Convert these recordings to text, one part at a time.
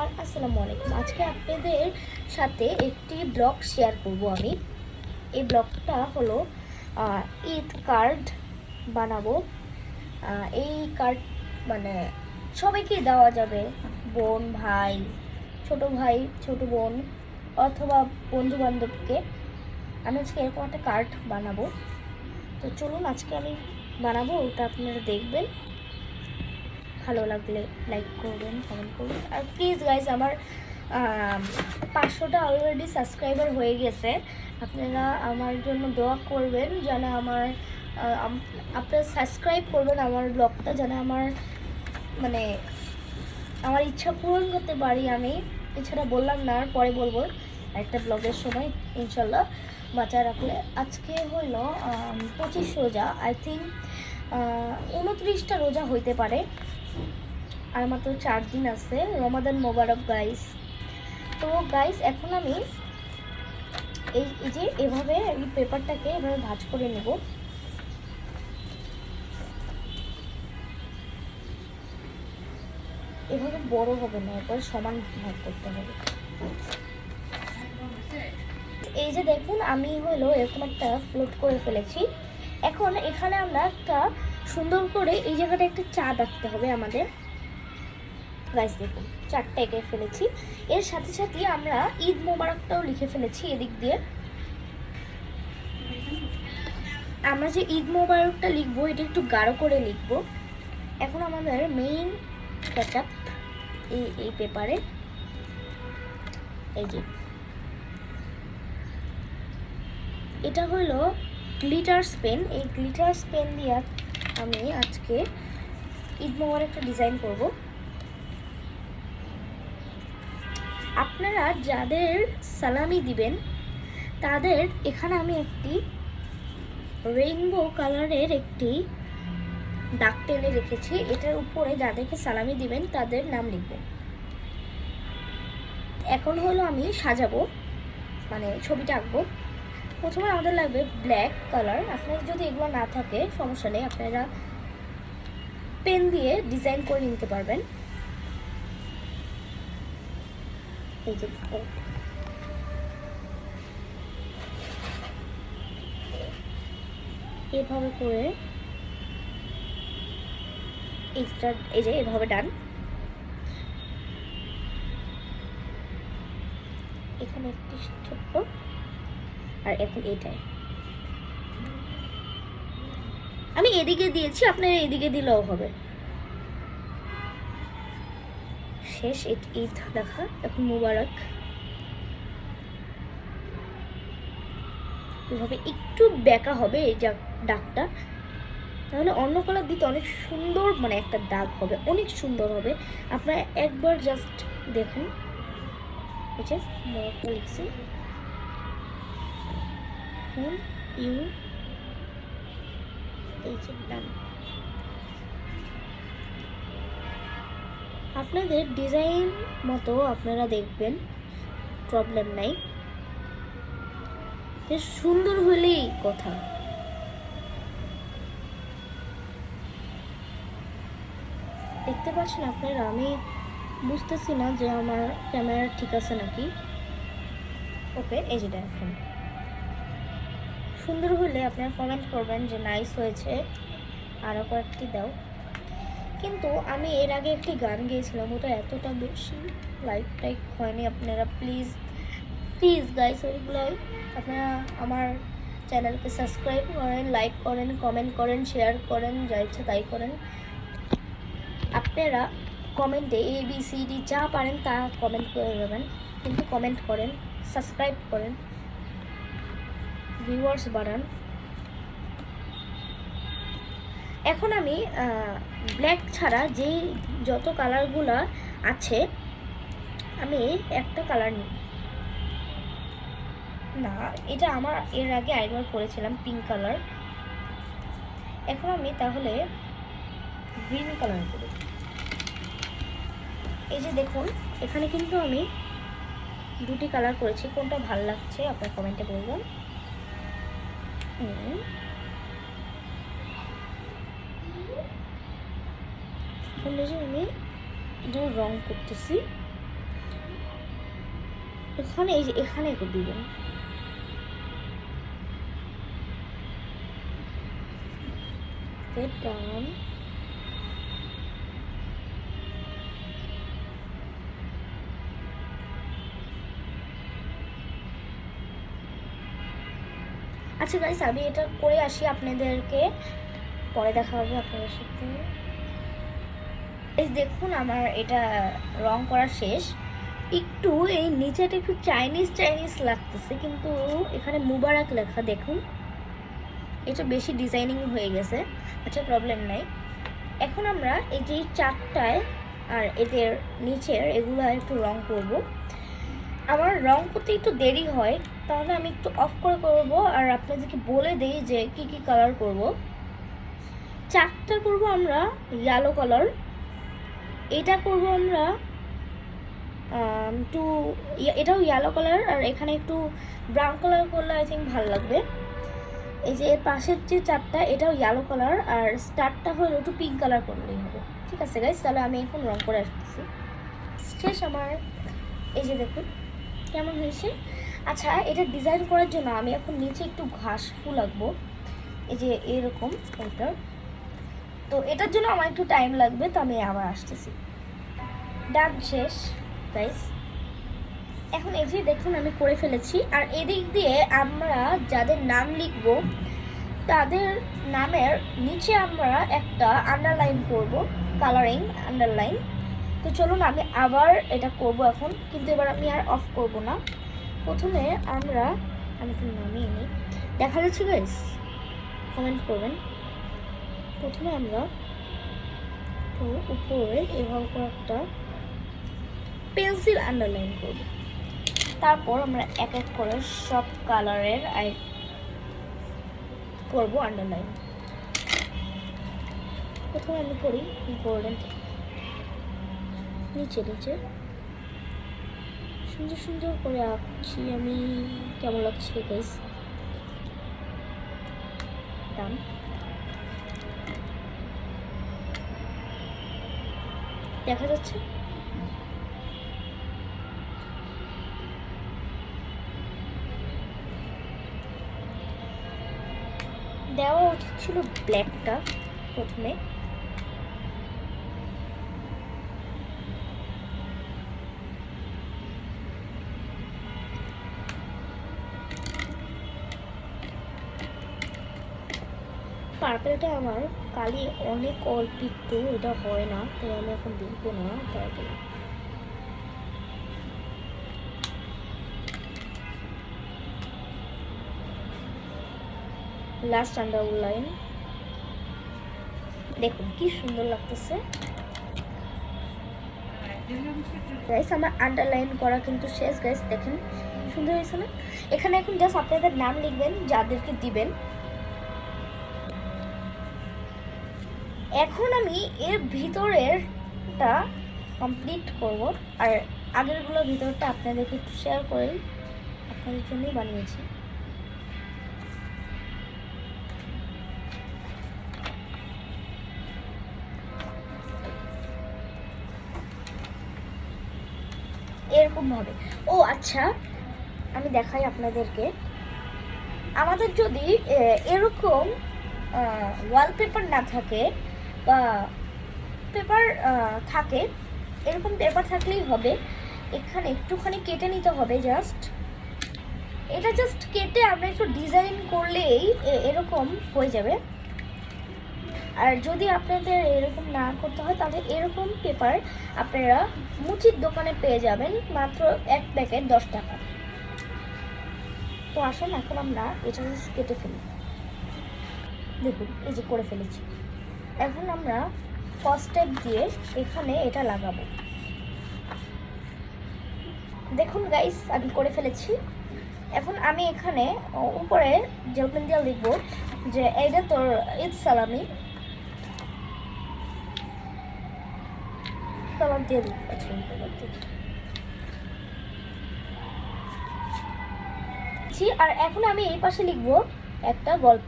Everyone, আসসালামু আলাইকুম। আজকে আপনাদের সাথে একটি ব্লগ শেয়ার করব আমি। এই ব্লগটা হলো ঈদ কার্ড বানাবো। এই কার্ড মানে সবাইকে দেওয়া যাবে, বোন, ভাই, ছোট বোন অথবা বন্ধু বান্ধবকে। আমি আজকে এরকম একটা কার্ড বানাবো। তো চলুন আজকে আমি বানাবো, ওটা আপনারা দেখবেন। ভালো লাগলে লাইক করবেন, কমেন্ট করবেন। আর প্লিজ গাইজ, আমার 500টা অলরেডি সাবস্ক্রাইবার হয়ে গেছে। আপনারা আমার জন্য দোয়া করবেন যেন আপনারা সাবস্ক্রাইব করবেন আমার ব্লগটা, যেন আমার ইচ্ছা পূরণ করতে পারি আমি। এছাড়া বললাম না, আর পরে বলবো একটা ব্লগের সময় ইনশাল্লাহ বাঁচায় রাখলে। আজকে হইল 25 রোজা, আই থিঙ্ক 29টা রোজা হইতে পারে, আর মাত্র 4 দিন আছে। রমাদান মোবারক গাইস। তো গাইস, এখন আমি এই যে এভাবে এই পেপারটাকে এভাবে ভাঁজ করে নেব। এভাবে বড় হবে না, এরপর সমান ভাগ করতে হবে। এই যে দেখুন, আমি হলো এরকম একটা ফ্লোট করে ফেলেছি। এখন এখানে আমরা একটা সুন্দর করে এই জায়গাটা একটা চাঁদ আঁকতে হবে আমাদের। গাইস দেখুন, 4টা এঁকে ফেলেছি। এর সাথে সাথে আমরা ঈদ মোবারকটাও লিখে ফেলেছি এদিক দিয়ে। আমরা যে ঈদ মোবারকটা লিখবো, এটা একটু গাঢ় করে লিখবো। এখন আমাদের মেইন স্কেচআপ এই পেপারে, এই যে এটা হলো গ্লিটার্স পেন। এই গ্লিটার্স পেন দিয়ে আমি আজকে ঈদ মোবারকটা ডিজাইন করব। আপনারা যাদের সালামি দিবেন তাদের এখানে আমি একটি রেইনবো কালারের একটি দাগ টেনে রেখেছি। এটার উপরে যাদেরকে সালামি দিবেন তাদের নাম লিখবেন। এখন হলো আমি সাজাবো, মানে ছবিটা আঁকবো। প্রথমে আমাদের লাগবে ব্ল্যাক কালার। আপনাদের যদি এগুলো না থাকে সমস্যা নেই, আপনারা পেন দিয়ে ডিজাইন করে নিতে পারবেন। এই যে এভাবে করে এই যে এভাবে ডান। এখানে একটি ছোট্ট, আর এখন এটাই আমি এদিকে দিয়েছি, আপনারা এদিকে দিলেও হবে। শেষ ঈদ দেখা। এখন মুবারক এভাবে একটু বেঁকা হবে এই দাগটা, তাহলে অন্য কালার দিতে অনেক সুন্দর, মানে একটা দাগ হবে, অনেক সুন্দর হবে। আপনারা একবার জাস্ট দেখুন। এই যে মুবারকটা লিখছি, ইউ এই যে নাম। আপনাদের ডিজাইন মতো আপনারা দেখবেন, প্রবলেম নাই, সুন্দর হলেই কথা। দেখতে পাচ্ছেন আপনারা, আমি বুঝতেছি না যে আমার ক্যামেরা ঠিক আছে নাকি। ওকে, এই যে দেখেন, সুন্দর হলে আপনারা কমেন্ট করবেন যে নাইস হয়েছে, আরও কয়েকটি দাও। কিন্তু আমি এর আগে একটি গান গেয়েছিলাম, ওটা এতটা বেশি লাইক হয়নি। আপনারা প্লিজ গাইস, ওইগুলো আপনারা আমার চ্যানেলকে সাবস্ক্রাইব করেন, লাইক করেন, কমেন্ট করেন, শেয়ার করেন, যা ইচ্ছা তাই করেন। আপনারা কমেন্টে ABCD যা পারেন তা কমেন্ট করে দেবেন, কিন্তু কমেন্ট করেন, সাবস্ক্রাইব করেন, ভিউয়ার্স বাড়ান। এখন আমি ব্ল্যাক ছাড়া যে যত কালারগুলো আছে, আমি একটা কালার নিই না, এটা আমার এর আগে আরেকবার করেছিলাম পিঙ্ক কালার। এখন আমি তাহলে গ্রিন কালার করি। এই যে দেখুন, এখানে কিন্তু আমি 2টি কালার করেছি। কোনটা ভালো লাগছে আপনার কমেন্টে বলবেন। এখন যে আমি এটা রং করতেছি, এখানে এই যে এখানে একটু দিবেন। ডান। আচ্ছা গাইস, আমি এটা করে আসি, আপনাদেরকে পরে দেখা হবে আপনাদের সাথে। এই দেখুন আমার এটা রং করা শেষ। একটু এই নিচেটা একটু চাইনিজ চাইনিজ লাগতেছে, কিন্তু এখানে মুবারক লেখা দেখুন, এটা বেশি ডিজাইনিং হয়ে গেছে। আচ্ছা প্রবলেম নাই। এখন আমরা এই যে চারটায় আর এদের নিচের এগুলো একটু রং করব। আমার রং করতে একটু দেরি হয়, তাহলে আমি একটু অফ করে করব আর আপনাদেরকে বলে দেই যে কি কি কালার করব। চারটা করব আমরা ইয়েলো কালার, এটা করব আমরা একটু এটাও ইয়েলো কালার, আর এখানে একটু ব্রাউন কালার করলে আই থিঙ্ক ভালো লাগবে। এই যে এর পাশের যে চারটা এটাও ইয়েলো কালার, আর স্টারটা হলো একটু পিঙ্ক কালার করলেই হবে। ঠিক আছে গাইস, তাহলে আমি এখন রং করে আসতেছি। শেষ আমার। এই যে দেখুন কেমন হয়েছে। আচ্ছা, এটা ডিজাইন করার জন্য আমি এখন নিচে একটু ঘাস ফুল আঁকবো, এই যে এরকম এটা। তো এটার জন্য আমার একটু টাইম লাগবে, তো আমি আবার আসতেছি। ডান, শেষ গাইস। এখন এই যে দেখুন আমি করে ফেলেছি, আর এদিক দিয়ে আমরা যাদের নাম লিখব তাদের নামের নিচে আমরা একটা আন্ডারলাইন করব, কালারিং আন্ডারলাইন। তো চলুন আমি আবার এটা করব এখন, কিন্তু এবার আমি আর অফ করব না। প্রথমে আমি একটু নামিয়ে নিই, দেখা যাচ্ছে গাইস, কমেন্ট করবেন। প্রথমে আমরা তো উপরে এভাবে করে একটা পেন্সিল আন্ডারলাইন করব, তারপর আমরা এক এক করে সব কালারের করব আন্ডারলাইন। প্রথমে আমি করি গোল্ডেন, নিচে নিচে সুন্দর সুন্দর করে আঁকছি আমি, কেমন লাগছে গাইস? ডান। দেখা যাচ্ছে? দেওয়া উচিত ছিল ব্ল্যাকটা প্রথমে। পার্পেলটা আমার কালি অনেক অল্প একটু, এটা হয় না, তাই আমি এখন দেখবো না পার্পেল। লাস্ট আন্ডারলাইন দেখুন কি সুন্দর লাগতেছে গাইস। আমার আন্ডারলাইন করা কিন্তু শেষ গাইস, দেখেন সুন্দর হয়েছে না? এখানে এখন জাস্ট আপনাদের নাম লিখবেন যাদেরকে দিবেন। এখন আমি এর ভিতরেরটা কমপ্লিট করব, আর আগেরগুলোর ভিতরটা আপনাদেরকে একটু শেয়ার করে আপনাদের জন্যই বানিয়েছি। এরকম ভাবে। ও আচ্ছা, আমি দেখাই আপনাদেরকে। আমাদের যদি এরকম ওয়ালপেপার না থাকে বা পেপার থাকে, এরকম পেপার থাকলেই হবে। এখানে একটুখানি কেটে নিতে হবে, জাস্ট এটা জাস্ট কেটে আমরা একটু ডিজাইন করলেই এরকম হয়ে যাবে। আর যদি আপনাদের এরকম না করতে হয় তাহলে এরকম পেপার আপনারা মুচির দোকানে পেয়ে যাবেন, মাত্র এক প্যাকেট 10 টাকা। তো আসুন এখন আমরা এটা কেটে ফেলি। দেখুন এই যে করে ফেলেছি। এখন আমরা ফার্স্ট স্টেপ দিয়ে এখানে এটা লাগাবো। দেখুন গাইস আমি করে ফেলেছি। এখন আমি এখানে উপরে জেলপেন দিয়ে লিখবো যে এইটা তোর ঈদ সালামি কালার দিয়ে দিই। আচ্ছা আর এখন আমি এই পাশে লিখবো একটা গল্প।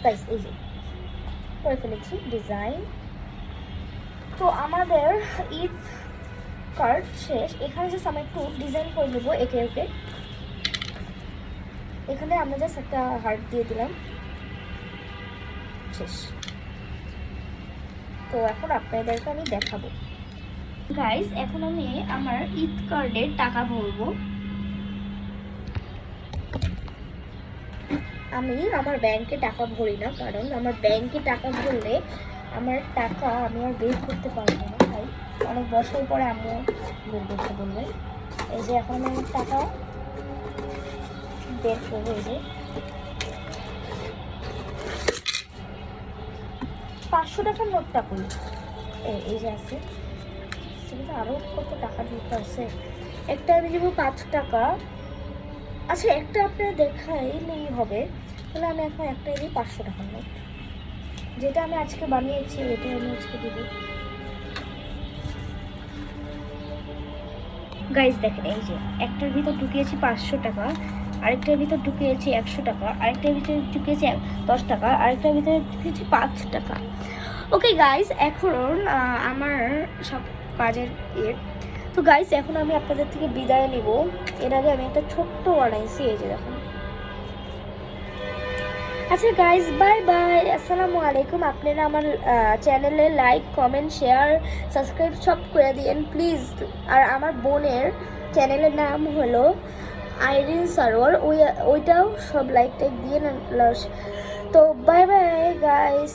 গাইস এই যে করে ফেলেছি ডিজাইন। তো আমাদের ঈদ কার্ড শেষ। এখানে জাস্ট আমরা একটু ডিজাইন করে নেবো একে একে। এখানে আমরা জাস্ট একটা হার্ট দিয়ে দিলাম, শেষ। তো এখন আপনাদেরকে আমি দেখাবো গাইস। এখন আমি আমার ঈদ কার্ডের টাকা ভরবো। আমি আমার ব্যাংকে টাকা ভরি না, কারণ আমার ব্যাংকে টাকা ভরলে আমার টাকা আমি আর বের করতে পারবো না, তাই অনেক বছর পরে আম্মু বের করতে বলবে। এই যে এখন আমি টাকা বের করবো। এই যে 500 টাকার নোটটা করি, এই যে আছে। সেটা আরও কত টাকার নোট আছে। একটা আমি দেবো 5 টাকা। আচ্ছা একটা আপনারা দেখাইলেই হবে, তাহলে আমি এখন একটা দিই 500 টাকার নোট, যেটা আমি আজকে বানিয়েছি এটা আমি আজকে দেবো। গাইজ দেখেন, এই যে একটার ভিতর ঢুকিয়েছি 500 টাকা, আরেকটার ভিতর ঢুকিয়েছি 100 টাকা, আরেকটার ভিতরে ঢুকিয়েছি 10 টাকা, আরেকটার ভিতরে ঢুকিয়েছি 5 টাকা। ওকে গাইজ, এখন আমার সব কাজের তো গাইজ এখন আমি আপনাদের থেকে বিদায় নিব। এর আগে আমি একটা ছোট্ট বানাইছি, এই যে দেখুন। আচ্ছা গাইজ, বাই বাই, আসসালামু আলাইকুম। আপনারা আমার চ্যানেলে লাইক, কমেন্ট, শেয়ার, সাবস্ক্রাইব সব করে দিয়েন প্লিজ। আর আমার বোনের চ্যানেলের নাম হলো আইরিন সারোয়ার, ওইটাও সব লাইক টাইক দিয়ে না। তো বাই বাই গাইজ।